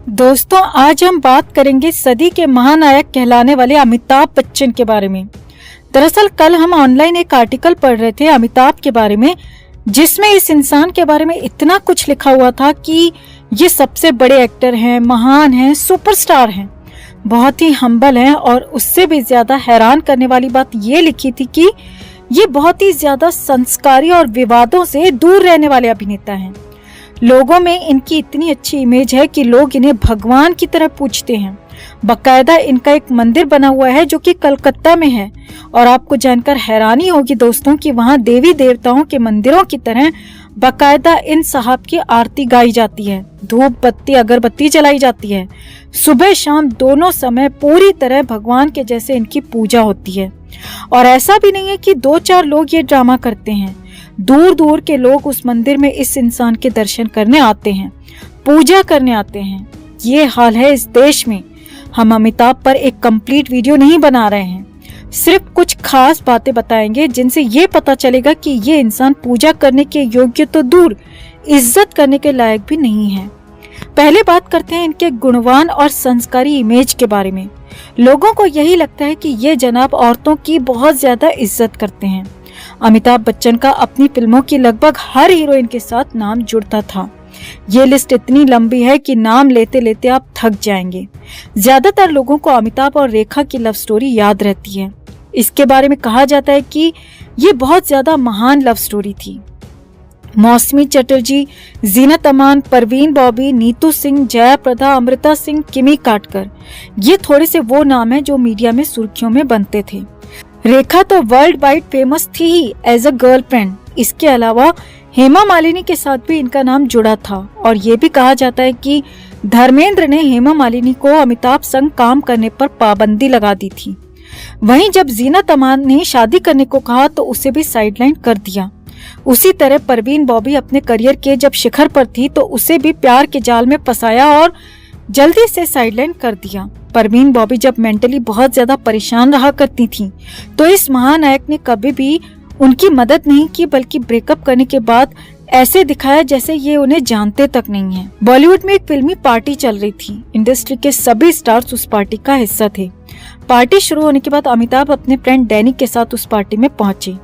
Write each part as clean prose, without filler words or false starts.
दोस्तों, आज हम बात करेंगे सदी के महानायक कहलाने वाले अमिताभ बच्चन के बारे में। दरअसल कल हम ऑनलाइन एक आर्टिकल पढ़ रहे थे अमिताभ के बारे में, जिसमें इस इंसान के बारे में इतना कुछ लिखा हुआ था कि ये सबसे बड़े एक्टर हैं, महान हैं, सुपरस्टार हैं, बहुत ही हम्बल हैं, और उससे भी ज्यादा हैरान करने वाली बात ये लिखी थी कि ये बहुत ही ज्यादा संस्कारी और विवादों से दूर रहने वाले अभिनेता हैं। लोगों में इनकी इतनी अच्छी इमेज है कि लोग इन्हें भगवान की तरह पूजते हैं। बकायदा इनका एक मंदिर बना हुआ है जो कि कलकत्ता में है, और आपको जानकर हैरानी होगी दोस्तों कि वहाँ देवी देवताओं के मंदिरों की तरह बकायदा इन साहब की आरती गाई जाती है, धूप बत्ती अगरबत्ती जलाई जाती है, सुबह शाम दोनों समय पूरी तरह भगवान के जैसे इनकी पूजा होती है। और ऐसा भी नहीं है कि 2-4 लोग ये ड्रामा करते हैं, दूर दूर के लोग उस मंदिर में इस इंसान के दर्शन करने आते हैं, पूजा करने आते हैं। ये हाल है इस देश में। हम अमिताभ पर एक कंप्लीट वीडियो नहीं बना रहे हैं, सिर्फ कुछ खास बातें बताएंगे जिनसे ये पता चलेगा कि ये इंसान पूजा करने के योग्य तो दूर, इज्जत करने के लायक भी नहीं है। पहले बात करते हैं इनके गुणवान और संस्कारी इमेज के बारे में। लोगों को यही लगता है कि ये जनाब औरतों की बहुत ज्यादा इज्जत करते हैं। अमिताभ बच्चन का अपनी फिल्मों की लगभग हर हीरोइन के साथ नाम जुड़ता था। ये लिस्ट इतनी लंबी है कि नाम लेते लेते आप थक जाएंगे। ज्यादातर लोगों को अमिताभ और रेखा की लव स्टोरी याद रहती है। इसके बारे में कहा जाता है कि ये बहुत ज्यादा महान लव स्टोरी थी। मौसमी चटर्जी, जीनत अमान, परवीन बॉबी, नीतू सिंह, जया प्रदा, अमृता सिंह, किमी काटकर, ये थोड़े से वो नाम हैं जो मीडिया में सुर्खियों में बनते थे। रेखा तो वर्ल्ड वाइड फेमस थी ही एज अ गर्लफ्रेंड। इसके अलावा हेमा मालिनी के साथ भी इनका नाम जुड़ा था, और ये भी कहा जाता है कि धर्मेंद्र ने हेमा मालिनी को अमिताभ संग काम करने पर पाबंदी लगा दी थी। वहीं जब जीनत अमान ने शादी करने को कहा तो उसे भी साइडलाइन कर दिया। उसी तरह परवीन बॉबी अपने करियर के जब शिखर पर थी तो उसे भी प्यार के जाल में फंसाया और जल्दी से साइडलाइन कर दिया। परवीन बॉबी जब मेंटली बहुत ज्यादा परेशान रहा करती थी तो इस महानायक ने कभी भी उनकी मदद नहीं की, बल्कि ब्रेकअप करने के बाद ऐसे दिखाया जैसे ये उन्हें जानते तक नहीं है। बॉलीवुड में एक फिल्मी पार्टी चल रही थी। इंडस्ट्री के सभी स्टार्स उस पार्टी का हिस्सा थे। पार्टी शुरू होने के बाद अमिताभ अपने फ्रेंड डैनी के साथ उस पार्टी में पहुंचे।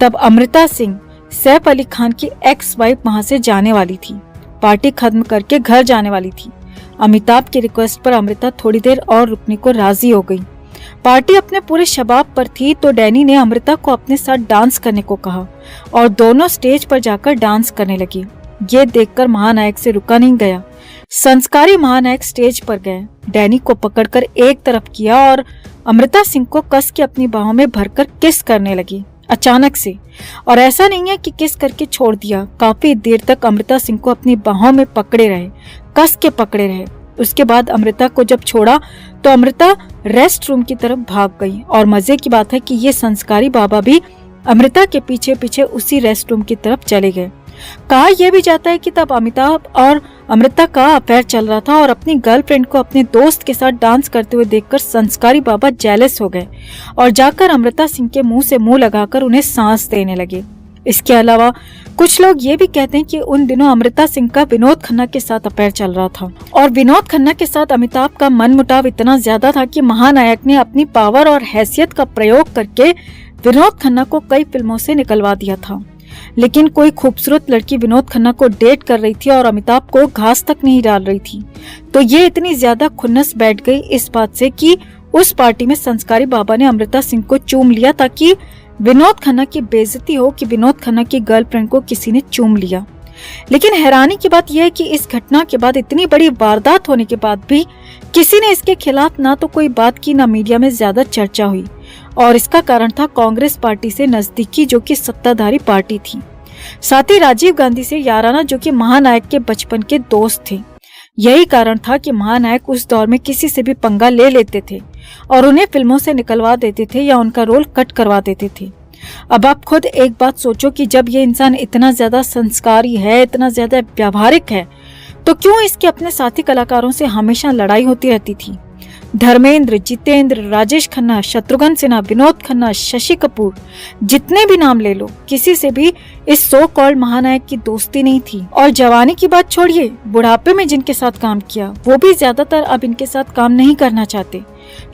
तब अमृता सिंह, सैफ अली खान की एक्स वाइफ, वहां से जाने वाली थी। पार्टी खत्म करके घर जाने वाली थी। अमिताभ की रिक्वेस्ट पर अमृता थोड़ी देर और रुकने को राजी हो गई। पार्टी अपने पूरे शबाब पर थी तो डैनी ने अमृता को अपने साथ डांस करने को कहा और दोनों स्टेज पर जाकर डांस करने लगी। ये देखकर महानायक से रुका नहीं गया। संस्कारी महानायक स्टेज पर गए, डैनी को पकड़कर एक तरफ किया और अमृता सिंह को कस के अपनी बाहों में भरकर किस करने लगी अचानक से। और ऐसा नहीं है कि किस करके छोड़ दिया, काफी देर तक अमृता सिंह को अपनी बाहों में पकड़े रहे, कस के पकड़े रहे। उसके बाद अमृता को जब छोड़ा तो अमृता रेस्ट रूम की तरफ भाग गई, और मजे की बात है कि ये संस्कारी बाबा भी अमृता के पीछे पीछे उसी रेस्ट रूम की तरफ चले गए। कहा यह भी जाता है कि तब अमिताभ और अमृता का अफेयर चल रहा था, और अपनी गर्लफ्रेंड को अपने दोस्त के साथ डांस करते हुए देखकर संस्कारी बाबा जेलस हो गए और जाकर अमृता सिंह के मुंह से मुंह लगाकर उन्हें सांस देने लगे। इसके अलावा कुछ लोग ये भी कहते हैं कि उन दिनों अमृता सिंह का विनोद खन्ना के साथ अफेयर चल रहा था, और विनोद खन्ना के साथ अमिताभ का मनमुटाव इतना ज्यादा था कि महानायक ने अपनी पावर और हैसियत का प्रयोग करके विनोद खन्ना को कई फिल्मों से निकलवा दिया था। लेकिन कोई खूबसूरत लड़की विनोद खन्ना को डेट कर रही थी और अमिताभ को घास तक नहीं डाल रही थी, तो ये इतनी ज्यादा खुन्नस बैठ गई इस बात से कि उस पार्टी में संस्कारी बाबा ने अमृता सिंह को चूम लिया ताकि विनोद खन्ना की बेइज्जती हो कि विनोद खन्ना की गर्लफ्रेंड को किसी ने चूम लिया। लेकिन हैरानी की बात यह है कि इस घटना के बाद, इतनी बड़ी वारदात होने के बाद भी किसी ने इसके खिलाफ ना तो कोई बात की, ना मीडिया में ज्यादा चर्चा हुई। और इसका कारण था कांग्रेस पार्टी से नजदीकी, जो कि सत्ताधारी पार्टी थी, साथ ही राजीव गांधी से याराना, जो कि महानायक के बचपन के दोस्त थे। यही कारण था कि महानायक उस दौर में किसी से भी पंगा ले लेते थे और उन्हें फिल्मों से निकलवा देते थे या उनका रोल कट करवा देते थे। अब आप खुद एक बात सोचो कि जब ये इंसान इतना ज्यादा संस्कारी है, इतना ज्यादा व्यावहारिक है, तो क्यों इसके अपने साथी कलाकारों से हमेशा लड़ाई होती रहती थी। धर्मेंद्र, जितेंद्र, राजेश खन्ना, शत्रुघ्न सिन्हा, विनोद खन्ना, शशि कपूर, जितने भी नाम ले लो, किसी से भी इस सो कॉल्ड महानायक की दोस्ती नहीं थी। और जवानी की बात छोड़िए, बुढ़ापे में जिनके साथ काम किया वो भी ज्यादातर अब इनके साथ काम नहीं करना चाहते।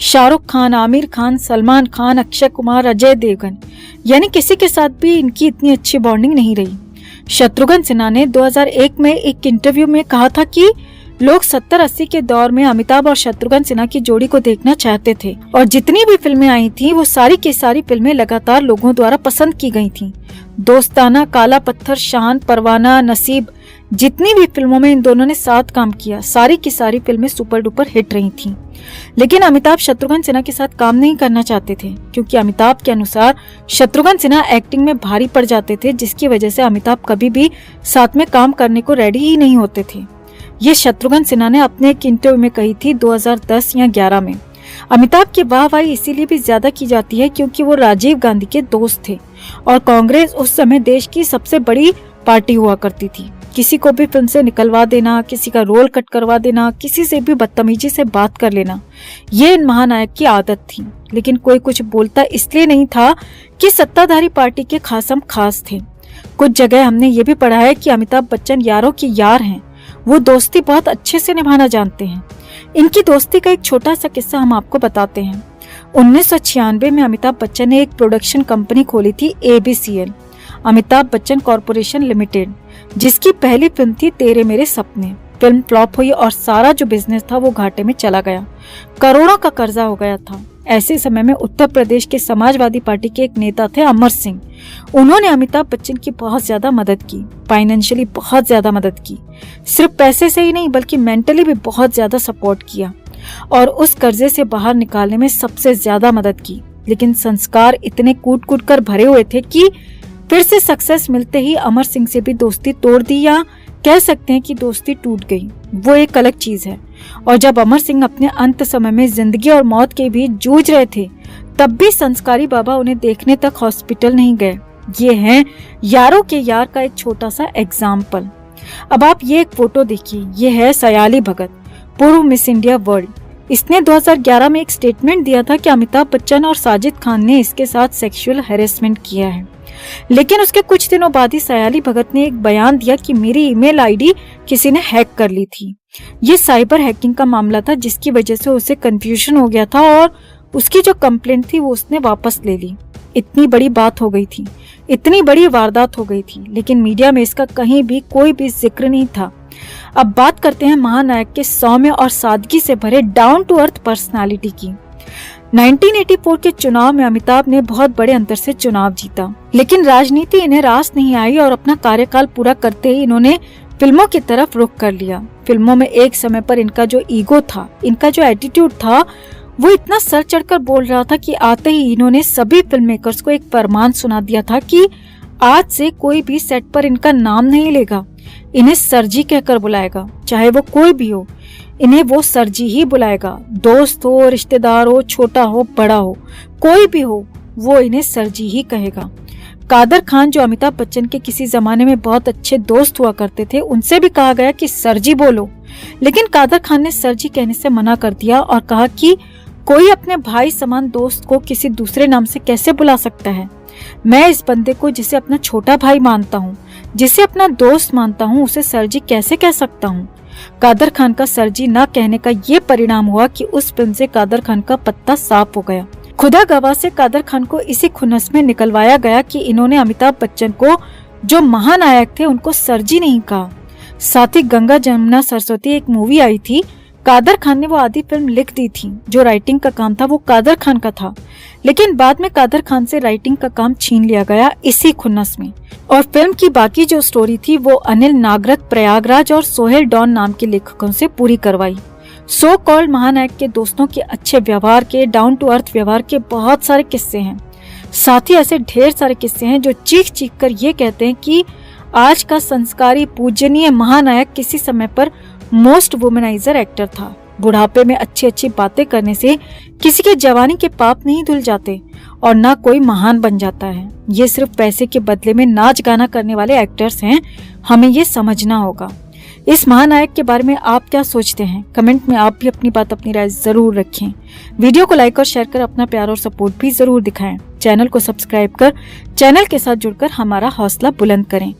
शाहरुख खान, आमिर खान, सलमान खान, अक्षय कुमार, अजय देवगन, यानी किसी के साथ भी इनकी इतनी अच्छी बॉन्डिंग नहीं रही। शत्रुघ्न सिन्हा ने 2001 में एक इंटरव्यू में कहा था कि लोग 70-80 के दौर में अमिताभ और शत्रुघ्न सिन्हा की जोड़ी को देखना चाहते थे, और जितनी भी फिल्में आई थी वो सारी की सारी फिल्में लगातार लोगों द्वारा पसंद की गई थी। दोस्ताना, काला पत्थर, शान, परवाना, नसीब, जितनी भी फिल्मों में इन दोनों ने साथ काम किया, सारी की सारी फिल्में सुपर डुपर हिट रही थीं। लेकिन अमिताभ शत्रुघ्न सिन्हा के साथ काम नहीं करना चाहते थे, क्योंकि अमिताभ के अनुसार शत्रुघ्न सिन्हा एक्टिंग में भारी पड़ जाते थे, जिसकी वजह से अमिताभ कभी भी साथ में काम करने को रेडी ही नहीं होते थे। ये शत्रुघ्न सिन्हा ने अपने एक इंटरव्यू में कही थी 2010 या 11 में। अमिताभ की वाहवाही इसीलिए भी ज्यादा की जाती है क्योंकि वो राजीव गांधी के दोस्त थे, और कांग्रेस उस समय देश की सबसे बड़ी पार्टी हुआ करती थी। किसी को भी फिल्म से निकलवा देना, किसी का रोल कट करवा देना, किसी से भी बदतमीजी से बात कर लेना, ये इन महानायक की आदत थी। लेकिन कोई कुछ बोलता इसलिए नहीं था कि सत्ताधारी पार्टी के खासम खास थे। कुछ जगह हमने ये भी पढ़ा है कि अमिताभ बच्चन यारों के यार हैं, वो दोस्ती बहुत अच्छे से निभाना जानते हैं। इनकी दोस्ती का एक छोटा सा किस्सा हम आपको बताते हैं। 1996 में अमिताभ बच्चन ने एक प्रोडक्शन कंपनी खोली थी, ABCL, Amitabh Bachchan corporation limited, जिसकी पहली फिल्म थी तेरे मेरे सपने। फिल्म फ्लॉप हुई और सारा जो बिजनेस था वो घाटे में चला गया, करोड़ों का कर्जा हो गया था। ऐसे समय में उत्तर प्रदेश के समाजवादी पार्टी के एक नेता थे अमर सिंह। उन्होंने अमिताभ बच्चन की बहुत ज्यादा मदद की, फाइनेंशियली बहुत ज्यादा मदद की, सिर्फ पैसे से ही नहीं बल्कि मेंटली भी बहुत ज्यादा सपोर्ट किया, और उस कर्जे से बाहर निकालने में सबसे ज्यादा मदद की। लेकिन संस्कार इतने कूट कूट कर भरे हुए थे कि फिर से सक्सेस मिलते ही अमर सिंह से भी दोस्ती तोड़ दी, या कह सकते हैं कि दोस्ती टूट गई। वो एक अलग चीज है। और जब अमर सिंह अपने अंत समय में जिंदगी और मौत के बीच जूझ रहे थे, तब भी संस्कारी बाबा उन्हें देखने तक हॉस्पिटल नहीं गए। ये है यारों के यार का एक छोटा सा एग्जाम्पल। अब आप ये एक फोटो देखिए, ये है सयाली भगत, पूर्व मिस इंडिया वर्ल्ड। इसने 2011 में एक स्टेटमेंट दिया था कि अमिताभ बच्चन और साजिद खान ने इसके साथ सेक्सुअल हैरेसमेंट किया है। लेकिन उसके कुछ दिनों बाद ही सयाली भगत ने एक बयान दिया कि मेरी ईमेल आईडी किसी ने हैक कर ली थी। ये साइबर हैकिंग का मामला था, जिसकी वजह से उसे कंफ्यूजन हो गया था और उसकी जो कंप्लेंट थी वो उसने वापस ले ली। इतनी बड़ी बात हो गई थी, इतनी बड़ी वारदात हो गई थी, लेकिन मीडिया में इसका कहीं भी कोई भी जिक्र नहीं था। अब बात करते हैं महानायक के सौम्य और सादगी से भरे डाउन टू अर्थ पर्सनालिटी की। 1984 के चुनाव में अमिताभ ने बहुत बड़े अंतर से चुनाव जीता, लेकिन राजनीति इन्हें रास नहीं आई और अपना कार्यकाल पूरा करते ही इन्होंने फिल्मों की तरफ रुख कर लिया। फिल्मों में एक समय पर इनका जो ईगो था, इनका जो एटीट्यूड था, वो इतना सर चढ़कर बोल रहा था कि आते ही इन्होंने सभी फिल्म मेकर्स को एक फरमान सुना दिया था कि आज से कोई भी सेट पर इनका नाम नहीं लेगा, इन्हें सरजी कहकर बुलाएगा, चाहे वो कोई भी हो, इन्हें वो सरजी ही बुलाएगा। दोस्त हो, रिश्तेदार हो, छोटा हो, बड़ा हो, कोई भी हो, वो इन्हें सरजी ही कहेगा। कादर खान, जो अमिताभ बच्चन के किसी जमाने में बहुत अच्छे दोस्त हुआ करते थे, उनसे भी कहा गया कि सरजी बोलो, लेकिन कादर खान ने सरजी कहने से मना कर दिया और कहा कि कोई अपने भाई समान दोस्त को किसी दूसरे नाम से कैसे बुला सकता है। मैं इस बंदे को, जिसे अपना छोटा भाई मानता हूँ, जिसे अपना दोस्त मानता हूँ, उसे सरजी कैसे कह सकता हूँ। कादर खान का सरजी न कहने का ये परिणाम हुआ कि उस फिल्म से कादर खान का पत्ता साफ हो गया। खुदा गवाह से कादर खान को इसी खुन्नस में निकलवाया गया कि इन्होंने अमिताभ बच्चन को, जो महानायक थे, उनको सरजी नहीं कहा। साथ ही गंगा जमुना सरस्वती एक मूवी आई थी, कादर खान ने वो आधी फिल्म लिख दी थी। जो राइटिंग का काम था वो कादर खान का था, लेकिन बाद में कादर खान से राइटिंग का काम छीन लिया गया इसी खुन्नस में। और फिल्म की बाकी जो स्टोरी थी वो अनिल नागरथ, प्रयागराज और सोहेल डॉन नाम के लेखकों से पूरी करवाई। सो कॉल्ड महानायक के दोस्तों के अच्छे व्यवहार के, डाउन टू अर्थ व्यवहार के बहुत सारे किस्से हैं। साथ ही ऐसे ढेर सारे किस्से हैं जो चीख चीख कर ये कहते हैं कि आज का संस्कारी पूजनीय महानायक किसी समय पर मोस्ट वुमेनाइजर एक्टर था। बुढ़ापे में अच्छी अच्छी बातें करने से किसी के जवानी के पाप नहीं धुल जाते और ना कोई महान बन जाता है। ये सिर्फ पैसे के बदले में नाच गाना करने वाले एक्टर्स हैं, हमें ये समझना होगा। इस महानायक के बारे में आप क्या सोचते हैं? कमेंट में आप भी अपनी बात, अपनी राय जरूर रखें। वीडियो को लाइक और शेयर कर अपना प्यार और सपोर्ट भी जरूर दिखाएं। चैनल को सब्सक्राइब कर चैनल के साथ जुड़कर हमारा हौसला बुलंद करें।